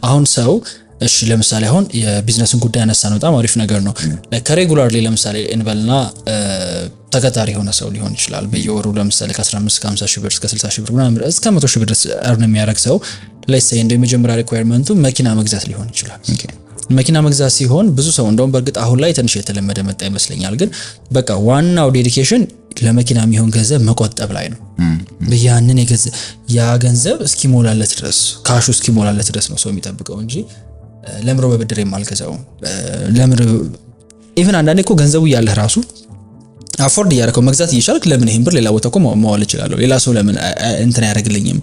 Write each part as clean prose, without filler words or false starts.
አሁን ሰው እሺ ለምሳሌ አሁን የቢዝነስን ጉዳይ አነሳ ነው በጣም አሪፍ ነገር ነው ከሬጉላርሊ ለምሳሌ እንበልና ተቀጣሪ የሆነ ሰው ሊሆን ይችላል በየወሩ ለምሳሌ ከ15 እስከ 50 ሺህ ብር እስከ 60 ሺህ ብር ምናምን እስከ 100 ሺህ ብር እርን የሚያደርግ ሰው ሌትስ ሴይ እንደ መጀመሪያ ሪኳየርመንቱ መኪና መግዛት ሊሆን ይችላል መኪና መግዛት ሲሆን ብዙ ሰው እንደውም በርግጥ አሁን ላይ ትንሽ የተለመደ መጣ ይመስለኛል ግን በቃ ዋናው ዴዲኬሽን ለመኪና የሚሆን ገንዘብ መቆጠብ ላይ ነው ያንን ያ ገንዘብ እስኪሞላለት ድረስ ካሹ እስኪሞላለት ድረስ ነው ሰው የሚጠብቀው እንጂ ለምሮ በብድር የማልገዛው ለምሮ ኢቭን አንዳንዴ እኮ ገንዘቡ ያለህ ራሱ አፎርድ ያደረከው መግዛት ይችላል ለምን ይሄን ብር ሌላ ቦታ እኮ ማዋል ይችላል ሌላ ሰው ለምን እንትን ያደርግልኝም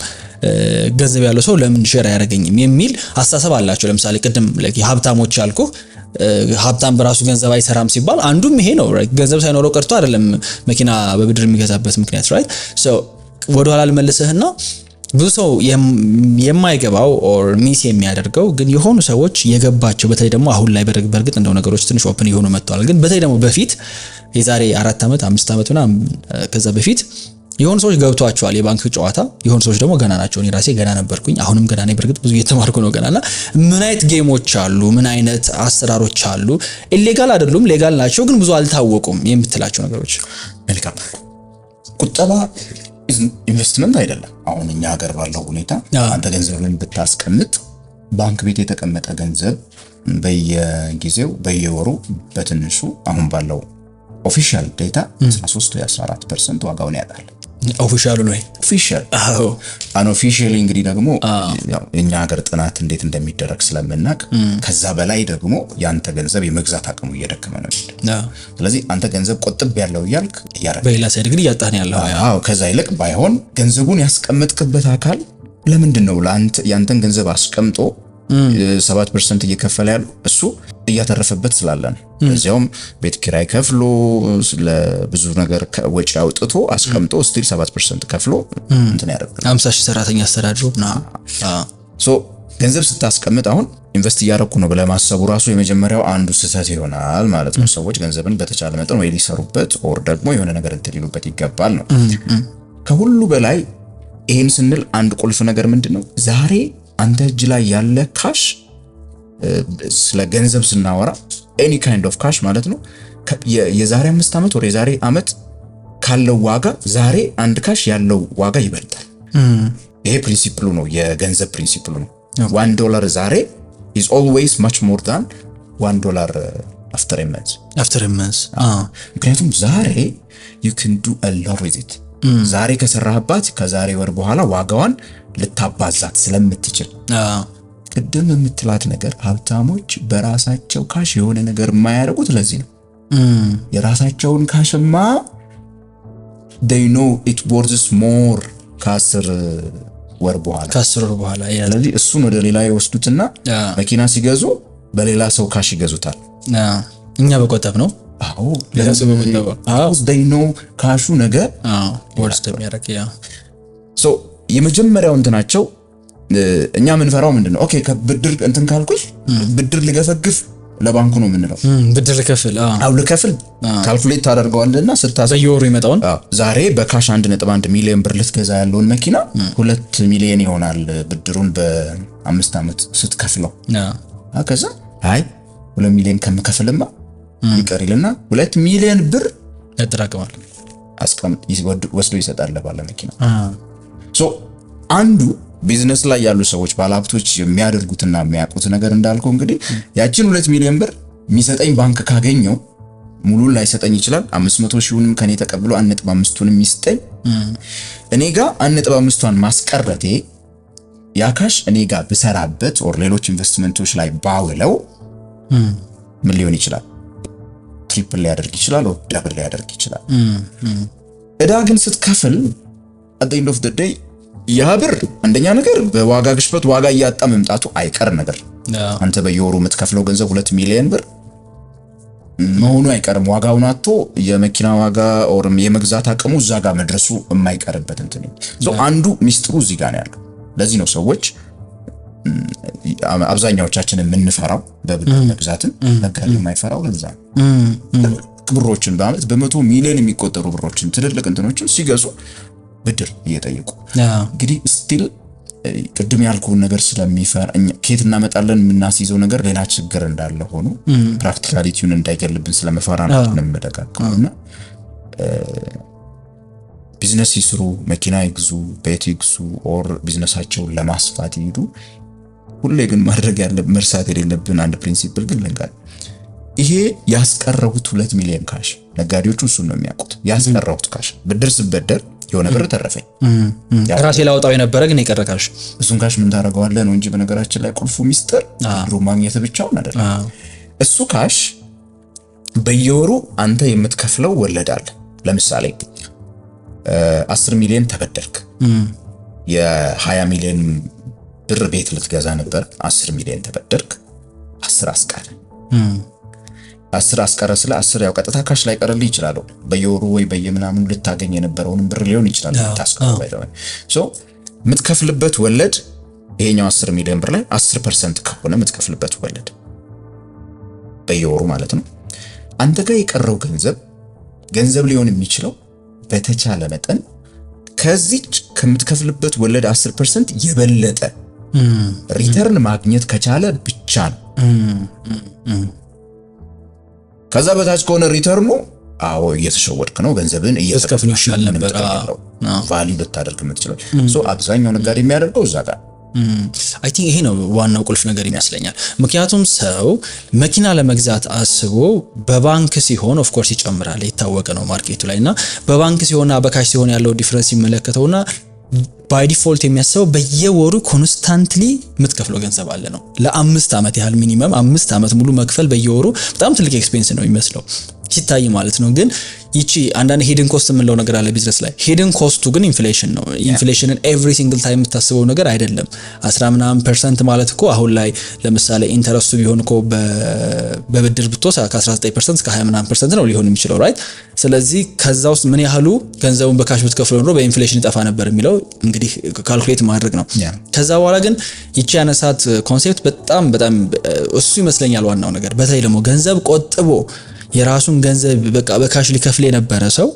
ገንዘብ ያለው ሰው ለምን ሼር ያደርገኝም የሚል አስተሳሰብ አላቸው ለምሳሌ ቅድም ሀብታሞች ያልኩ ሀብታም በራሱ ገንዘብ አይሰራም ሲባል አንዱም ይሄ ነው ገንዘብ ሳይኖረው ቀርቶ አይደለም መኪና በብድር የሚገዛበት ምክንያት ራይት ሶ ወደ ኋላ ልመልስህና ብዙ ሰው የማይገባው ኦር ሚስ የሚያደርገው ግን የሆኑ ሰዎች የገባቸው በተለይ ደግሞ አሁን ላይ በርግጥ እንደው ነገሮች ትንሽ ኦፕን ይሆኑ መጥተዋል ግን በተለይ ደግሞ በፊት የዛሬ 4 አመት 5 አመት ምናምን ከዛ በፊት የሆኑ ሰዎች ገብቷቸዋል የባንክ ጨዋታ የሆኑ ሰዎች ደግሞ ገና ናቸው እኔ ራሴ ገና ነበርኩኝ አሁንም ገና ነኝ በርግጥ ብዙ እየተማርኩ ነው ገናና ምን አይነት ጌሞች አሉ ምን አይነት አሰራሮች አሉ ኢሌጋል አይደሉም ሌጋል ናቸው ግን ብዙ አልታወቁም የምትላቸው ነገሮች መልካም ቁጠባ ኢንቨስትመንት አይደለም አሁን እኛ ሀገር ባለው ሁኔታ አንተ ገንዘብን ብታስቀምጥ ባንክ ቤት የተቀመጠ ገንዘብ በየጊዜው በየወሩ በትንሹ አሁን ባለው ኦፊሻል ዴታ 13 ወይ 14% ዋጋውን ያጣል ኦፊሻሉ ነው ኦፊሻል አንኦፊሻሊ እንግዲህ ደግሞ ያው እኛ ሀገር ጥናት እንዴት እንደሚደረግ ስለምናቅ ከዛ በላይ ደግሞ ያንተ ገንዘብ የመግዛት አቅሙ እየደከመ ነው ስለዚህ አንተ ገንዘብ ቆጥብ ያለው ይያልክ ያረጋል በሌላ ሳይድ ግን ያጣን ያለው ከዛ ይልቅ ባይሆን ገንዘቡን ያስቀመጥክበት አካል ለምንድነው ለአንተ ያንተን ገንዘብ አስቀምጦ 7% እየከፈለ ያለው እሱ እያተረፈበት ስላለን እዚያውም ቤት ኪራይ ከፍሎ ለብዙ ነገር ወጪ አውጥቶ አስቀምጦ ስቲል 7% ከፍሎ እንትን ያደርጋል 50 ሺህ ሰራተኛ አስተዳድሮና ሶ ገንዘብ ስታስቀምጥ አሁን ኢንቨስት እያደረኩ ነው ብለህ ማሰቡ ራሱ የመጀመሪያው አንዱ ስህተት ይሆናል ማለት ነው ሰዎች ገንዘብን በተቻለ መጠን ወይ ሊሰሩበት ኦር ደግሞ የሆነ ነገር እንትን ሊሉበት ይገባል ነው ከሁሉ በላይ ይሄን ስንል አንድ ቁልፍ ነገር ምንድነው ዛሬ አንተ እጅ ላይ ያለ ካሽ ስለ ገንዘብ ስናወራ any kind of cash ማለት ነው የዛሬ 5 አመት ወር የዛሬ አመት ካለው ዋጋ ዛሬ አንድ ካሽ ያለው ዋጋ ይበልጣል ይሄ ፕሪንሲፕሉ ነው የገንዘብ ፕሪንሲፕሉ ነው $1 ዛሬ is always much more than $1 after a month ምክንያቱም ዛሬ you can do a lot with it ዛሬ ከሰራህባት ከዛሬ ወር በኋላ ዋጋዋን ልታባዛት ስለምትችል ቅድም የምትላት ነገር ሀብታሞች በራሳቸው ካሽ የሆነ ነገር የማያደርጉት ለዚህ ነው የራሳቸውን ካሽማ they know it worth more ከ10 ወር በኋላ ስለዚህ እሱን ወደ ሌላ ይወስዱትና መኪና ሲገዙ በሌላ ሰው ካሽ ይገዙታል እኛ በቆጠብ ነው ለዚህ they know ካሹ ነገር ወርስ የሚያደርግ so የመጀመሪያው እንትናቸው እኛ ምንፈራው ምንድነው ኦኬ ከብድር እንትን ካልኩሽ ብድር ልገፈግፍ ለባንኩ ነው ምንለው ብድር ልከፍል ልከፍል ካልኩሌት ታደርገዋለና በየወሩ ይመጣውን ዛሬ በካሽ 1.1 ሚሊዮን ብር ልትገዛ ያለውን መኪና 2 ሚሊዮን ይሆናል ብድሩን በ5 አመት ስትከፍለው ከዛ አይ 2 ሚሊዮን ከምከፍልማ ይቀርልና 2 ሚሊዮን ብር ያጠራቅማል አስቀምጥ ወስዶ ይሰጣል ባለ መኪና ሶ አንዱ ቢዝነስ ላይ ያሉ ሰዎች ባለሀብቶች የሚያደርጉትና የሚያውቁት ነገር እንዳልከው እንግዲህ ያችን 2 ሚሊዮን ብር የሚሰጠኝ ባንክ ካገኘው ሙሉ ላይ ሰጠኝ ይችላል 500 ሺውንም ከኔ ተቀብሎ 1.5ቱንም ይስጠኝ እኔ ጋር 1.5ቷን ማስቀረቴ ያካሽ እኔ ጋር በሰራበት ኦር ሌሎች ኢንቨስትመንቶች ላይ ባውለው ምን ሊሆን ይችላል ትሪፕል ሊያደርግ ይችላል ኦር ደብል ሊያደርግ ይችላል እዳ ግን ስትከፍል at the end of the day ያ ብር አንደኛ ነገር በዋጋ ግሽበት ዋጋ እያጣ መምጣቱ አይቀር ነገር አንተ በየወሩ የምትከፍለው ገንዘብ 2 ሚሊዮን ብር መሆኑ አይቀርም ዋጋውን አጥቶ የመኪና ዋጋ ኦር የመግዛት አቅሙ እዛ ጋር መድረሱ የማይቀርበት እንትን ነው አንዱ ሚስጥሩ እዚህ ጋር ነው ያለው ለዚህ ነው ሰዎች አብዛኛዎቻችን የምንፈራው በብድር መግዛትን ነጋዴ የማይፈራው ለዛ ብሮችን በአመት በ100 ሚሊዮን የሚቆጠሩ ብሮችን ትልልቅ እንትኖችን ሲገዙ ብድር እየጠየቁ እንግዲህ ስቲል ቅድም ያልኩን ነገር ስለሚፈራ ከየት እናመጣለን የምናስይዘው ነገር ሌላ ችግር እንዳለ ሆኖ ፕራክቲካሊቲውን እንዳይገልብን ስለመፈራ ነው የምንደጋገመውና ቢዝነስ ይስሩ፣ መኪና ይግዙ፣ ቤት ይግዙ ኦር ቢዝነሳቸውን ለማስፋት ይሄዱ። ሁሌ ግን ማድረግ ያለብን መርሳት የሌለብን አንድ ፕሪንሲፕል ግን ልንገር። ይሄ ያስቀረሁት 2 ሚሊዮን ካሽ ነጋዴዎቹ እሱን ነው የሚያውቁት። ያስቀረሁት ካሽ ብድር ስበደር የሆነ ብር ተረፈኝ ራሴ ላወጣው የነበረ ግን የቀረ ካሽ እሱን ካሽ ምን ታደርገዋለህ ነው እንጂ በነገራችን ላይ ቁልፉ ሚስጥር ብሩ ማግኘት ብቻውን አይደለም። እሱ ካሽ በየወሩ አንተ የምትከፍለው ወለድ አለ። ለምሳሌ 10 ሚሊዮን ተበደርክ፣ የ20 ሚሊዮን ብር ቤት ልትገዛ ነበር። 10 ሚሊዮን ተበደርክ፣ 10 አስቀረ። 10 አስቀረ ስለ 10 ያው ቀጥታ ካሽ ላይ ቀርልህ ይችላል። በየወሩ ወይ በየምናምኑ ልታገኝ የነበረውን ብር ሊሆን ይችላል ታስቀረው። ሶ የምትከፍልበት ወለድ ይሄኛው 10 ሚሊዮን ብር ላይ 10% ከሆነ የምትከፍልበት ወለድ በየወሩ ማለት ነው። አንተ ጋር የቀረው ገንዘብ ሊሆን የሚችለው በተቻለ መጠን ከዚች ከምትከፍልበት ወለድ 10% የበለጠ ሪተርን ማግኘት ከቻለ ብቻ ነው። ከዛ በታች ከሆነ ሪተርኑ አዎ እየተሸወድክ ነው፣ ገንዘብን እየተከፍሉ ይሻል ነበር ቫልዩ ልታደርግ የምትችለው። ሶ አብዛኛው ነጋዴ የሚያደርገው እዛ ጋር አይ ቲንክ ይሄ ነው ዋናው ቁልፍ ነገር ይመስለኛል። ምክንያቱም ሰው መኪና ለመግዛት አስቦ በባንክ ሲሆን ኦፍ ኮርስ ይጨምራል፣ የታወቀ ነው ማርኬቱ ላይና በባንክ ሲሆንና በካሽ ሲሆን ያለው ዲፈረንስ ይመለከተውና ባይ ዲፎልት የሚያስበው በየወሩ ኮንስታንትሊ የምትከፍለው ገንዘብ አለ ነው። ለ5 ዓመት ያህል ሚኒመም 5 ዓመት ሙሉ መክፈል በየወሩ በጣም ትልቅ ኤክስፔንስ ነው የሚመስለው ሲታይ ማለት ነው። ግን ይቺ አንዳንድ ሂድን ኮስት የምንለው ነገር አለ ቢዝነስ ላይ። ሂድን ኮስቱ ግን ኢንፍሌሽን ነው። ኢንፍሌሽንን ኤቭሪ ሲንግል ታይም የምታስበው ነገር አይደለም። 10% ማለት እኮ አሁን ላይ ለምሳሌ ኢንተረስቱ ቢሆን እኮ በብድር ብትወስድ ከ19% እስከ 20% ነው ሊሆን የሚችለው ራይት። ስለዚህ ከዛ ውስጥ ምን ያህሉ ገንዘቡን በካሽ ብትከፍለው ኖሮ በኢንፍሌሽን ይጠፋ ነበር የሚለው እንግዲህ ካልኩሌት ማድረግ ነው። ከዛ በኋላ ግን ይቺ ያነሳት ኮንሴፕት በጣም እሱ ይመስለኛል ዋናው ነገር። በተለይ ደግሞ ገንዘብ ቆጥቦ የራሱን ገንዘብ በቃ በካሽ ሊከፍል የነበረ ሰው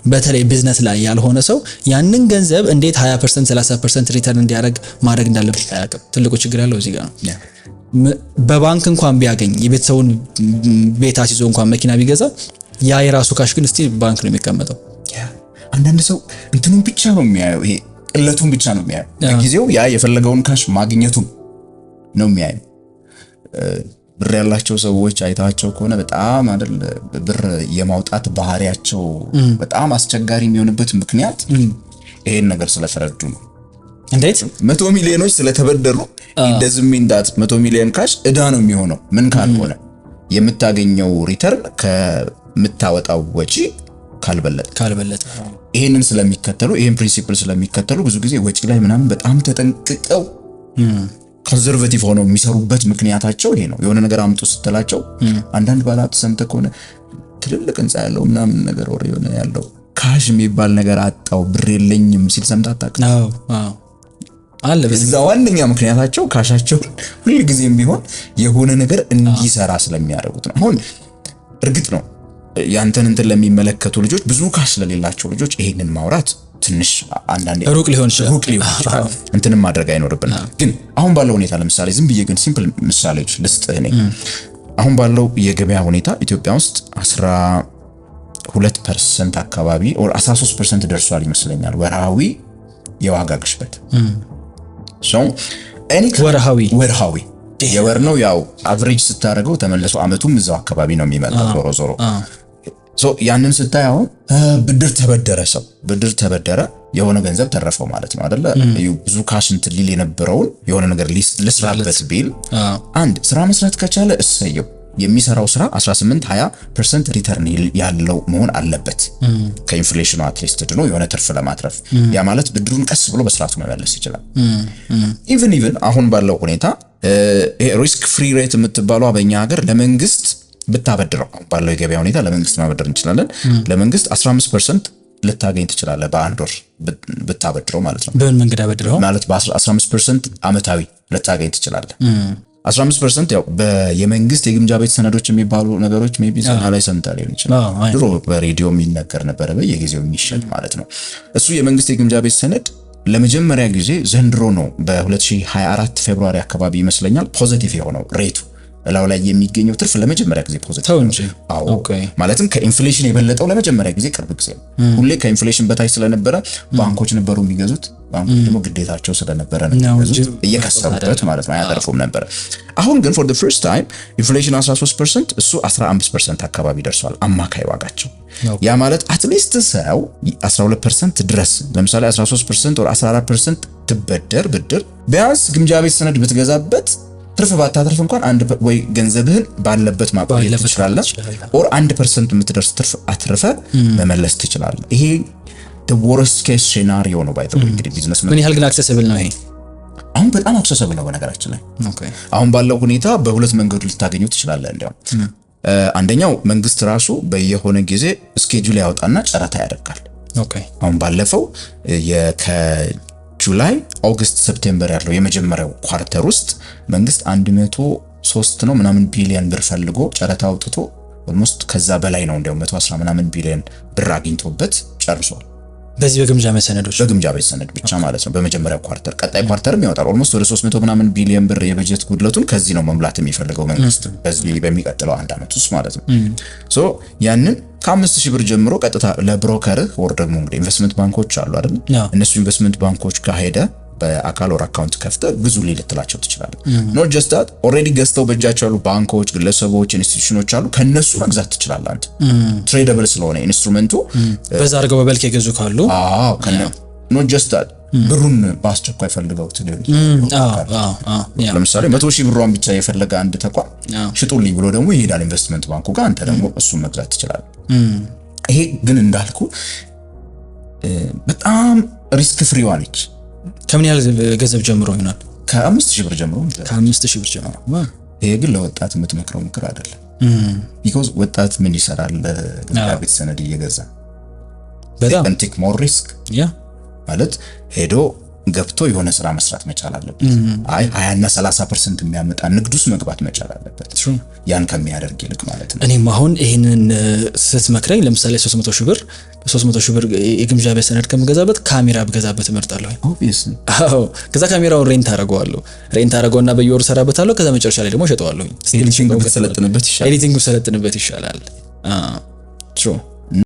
በተለይ ቢዝነስ ላይ ያልሆነ ሰው ያንን ገንዘብ እንዴት 20% 30% ሪተርን እንዲያደርግ ማድረግ እንዳለበት አያውቅም። ትልቁ ችግር ያለው እዚህ ጋር ነው። በባንክ እንኳን ቢያገኝ የቤተሰቡን ቤት አስይዞ እንኳን መኪና ቢገዛ ያ የራሱ ካሽ ግን እስቲ ባንክ ነው የሚቀመጠው። አንዳንድ ሰው እንትኑን ብቻ ነው የሚያየው፣ ይሄ ቅለቱን ብቻ ነው የሚያየው። በጊዜው ያ የፈለገውን ካሽ ማግኘቱን ነው የሚያየው። ብር ያላቸው ሰዎች አይታቸው ከሆነ በጣም አይደል ብር የማውጣት ባህሪያቸው በጣም አስቸጋሪ የሚሆንበት ምክንያት ይሄን ነገር ስለተረዱ ነው። እንዴት 100 ሚሊዮኖች ስለተበደሩ እንደዚህ ሚንዳት 100 ሚሊዮን ካሽ እዳ ነው የሚሆነው። ምን ካልሆነ የምታገኘው ሪተርን ከምታወጣው ወጪ ካልበለጠ ይሄንን ስለሚከተሉ ይሄን ፕሪንሲፕል ስለሚከተሉ ብዙ ጊዜ ወጪ ላይ ምናምን በጣም ተጠንቅቀው ኮንሰርቬቲቭ ሆነው የሚሰሩበት ምክንያታቸው ይሄ ነው። የሆነ ነገር አምጡ ስትላቸው አንዳንድ ባለሀብት ሰምተህ ከሆነ ትልልቅ ህንጻ ያለው ምናምን ነገር ወሬ የሆነ ያለው ካሽ የሚባል ነገር አጣው ብር የለኝም ሲል ሰምተህ አታውቅም? አለ በዛ ዋነኛ ምክንያታቸው ካሻቸው ሁሉ ጊዜም ቢሆን የሆነ ነገር እንዲሰራ ስለሚያደርጉት ነው። አሁን እርግጥ ነው ያንተን እንትን ለሚመለከቱ ልጆች ብዙ ካሽ ለሌላቸው ልጆች ይሄንን ማውራት ትንሽ አንዳንዴ ሩቅ ሊሆን ይችላል። እንትንም ማድረግ አይኖርብንም። ግን አሁን ባለው ሁኔታ ለምሳሌ ዝም ብዬ ግን ሲምፕል ምሳሌዎች ልስጥህ። እኔ አሁን ባለው የገበያ ሁኔታ ኢትዮጵያ ውስጥ 12% አካባቢ or 13% ደርሷል ይመስለኛል ወርሃዊ የዋጋ ግሽበት። ወርሃዊ የወር ነው ያው አቨሬጅ ስታደርገው ተመለሰው አመቱም እዛው አካባቢ ነው የሚመጣው ዞሮ ያንን ስታይ አሁን ብድር ተበደረ የሆነ ገንዘብ ተረፈው ማለት ነው አይደለ? ብዙ ካሽ እንትን ሊል የነበረውን የሆነ ነገር ልስራበት ቢል አንድ ስራ መስራት ከቻለ እሰየው። የሚሰራው ስራ 18-20% ሪተርን ያለው መሆን አለበት ከኢንፍሌሽኑ አትሊስት ድኖ የሆነ ትርፍ ለማትረፍ። ያ ማለት ብድሩን ቀስ ብሎ በስርዓቱ መመለስ ይችላል። ኢቭን አሁን ባለው ሁኔታ ሪስክ ፍሪ ሬት የምትባለው በእኛ ሀገር ለመንግስት ብታበድረው ባለው የገበያ ሁኔታ ለመንግስት ማበደር እንችላለን። ለመንግስት 15% ልታገኝ ትችላለህ በአንድ ወር ብታበድረው ማለት ነው። በምን መንገድ አበድረው ማለት በ15% አመታዊ ልታገኝ ትችላለህ። 15% ያው የመንግስት የግምጃ ቤት ሰነዶች የሚባሉ ነገሮች ሜቢ ዜና ላይ ሰምተህ ሊሆን ይችላል። ድሮ በሬዲዮ የሚነገር ነበረ በየጊዜው የሚሸጥ ማለት ነው። እሱ የመንግስት የግምጃ ቤት ሰነድ ለመጀመሪያ ጊዜ ዘንድሮ ነው በ2024 ፌብሩዋሪ አካባቢ ይመስለኛል ፖዚቲቭ የሆነው ሬቱ እላው ላይ የሚገኘው ትርፍ ለመጀመሪያ ጊዜ ፖዚቲቭ ነው። አዎ ማለትም ከኢንፍሌሽን የበለጠው ለመጀመሪያ ጊዜ ቅርብ ጊዜ ነው። ሁሌ ከኢንፍሌሽን በታች ስለነበረ ባንኮች ነበሩ የሚገዙት፣ ባንኮች ደግሞ ግዴታቸው ስለነበረ ነው የሚገዙት፣ እየከሰሩበት ማለት ነው፣ አያተርፉም ነበር። አሁን ግን for the first time ኢንፍሌሽን 13% እሱ 15% አካባቢ ደርሷል አማካይ ዋጋቸው። ያ ማለት አትሊስት ሰው 12% ድረስ ለምሳሌ 13% or 14% ትበደር ብድር ቢያንስ ግምጃ ቤት ሰነድ ብትገዛበት ትርፍ ባታተርፍ እንኳን አንድ ወይ ገንዘብህን ባለበት ማቆየት ትችላለህ ኦር 1% የምትደርስ ትርፍ አትርፈ መመለስ ትችላለህ። ይሄ the worst case scenario ነው ባይተው እንግዲህ ቢዝነስ ምን ያህል ግን አክሰሲብል ነው ይሄ? አሁን በጣም አክሰሲብል ነው በነገራችን ላይ። አሁን ባለው ሁኔታ በሁለት መንገድ ልታገኙ ትችላለህ። እንዲያውም አንደኛው መንግስት ራሱ በየሆነ ጊዜ ስኬጁል ያወጣና ጨረታ ያደርጋል። አሁን ባለፈው ጁላይ ኦገስት ሰፕቴምበር ያለው የመጀመሪያው ኳርተር ውስጥ መንግስት 103 ነው ምናምን ቢሊዮን ብር ፈልጎ ጨረታ አውጥቶ ኦልሞስት ከዛ በላይ ነው እንዲያው 110 ምናምን ቢሊዮን ብር አግኝቶበት ጨርሷል። በዚህ በግምጃ ቤት ሰነዶች በግምጃ ቤት ሰነድ ብቻ ማለት ነው በመጀመሪያው ኳርተር። ቀጣይ ኳርተርም ያወጣል ኦልሞስት ወደ 300 ምናምን ቢሊዮን ብር የበጀት ጉድለቱን ከዚህ ነው መሙላት የሚፈልገው መንግስት በዚህ በሚቀጥለው አንድ አመት ውስጥ ማለት ነው። ሶ ያንን ከ5000 ብር ጀምሮ ቀጥታ ለብሮከር ወር ደግሞ እንግዲህ ኢንቨስትመንት ባንኮች አሉ አይደል? እነሱ ኢንቨስትመንት ባንኮች ጋር ሄደ በአካል ወር አካውንት ከፍተ ብዙ ልትላቸው ትችላለህ። ኖት ጀስት ዳት ኦሬዲ ገዝተው በእጃቸው ያሉ ባንኮች፣ ግለሰቦች፣ ኢንስቲትዩሽኖች አሉ ከነሱ መግዛት ትችላለህ አንተ ትሬደብል ስለሆነ ኢንስትሩመንቱ በዛ አድርገው በበልክ የገዙ ካሉ ኖት ጀስት ዳት ብሩን በአስቸኳይ ፈልገው ትልልኝ ለምሳሌ 100,000 ብሯን ብቻ የፈለገ አንድ ተቋም ሽጡልኝ ብሎ ደግሞ ይሄዳል ኢንቨስትመንት ባንኩ ጋር አንተ ደግሞ እሱን መግዛት ትችላለህ። ይሄ ግን እንዳልኩ በጣም ሪስክ ፍሪዋ ነች። ከምን ያህል ገንዘብ ጀምሮ ይሆናል? ከ5000 ብር ጀምሮ። ከ5000 ብር ጀምሮ። ይሄ ግን ለወጣት የምትመክረው ምክር አይደለም። ቢኮዝ ወጣት ምን ይሰራል ግምጃ ቤት ሰነድ እየገዛ በጣም ቴክ ሞር ሪስክ ማለት ሄዶ ገብቶ የሆነ ስራ መስራት መቻል አለበት። አይ 20 እና 30% የሚያመጣ ንግድ ውስጥ መግባት መቻል አለበት ያን ከሚያደርግ ይልቅ ማለት ነው። እኔም አሁን ይሄንን ስትመክረኝ ለምሳሌ 300,000 ብር የግምጃ ቤት ሰነድ ከምገዛበት ካሜራ ብገዛበት እመርጣለሁ። ኦብቪየስሊ ከዛ ካሜራውን ሬንት አደረገውና በየወሩ ሰራበታለሁ። ከዛ መጨረሻ ላይ ደግሞ ሸጠዋለሁ። ኤዲቲንግ ብትሰለጥንበት ይሻላል። ትሩ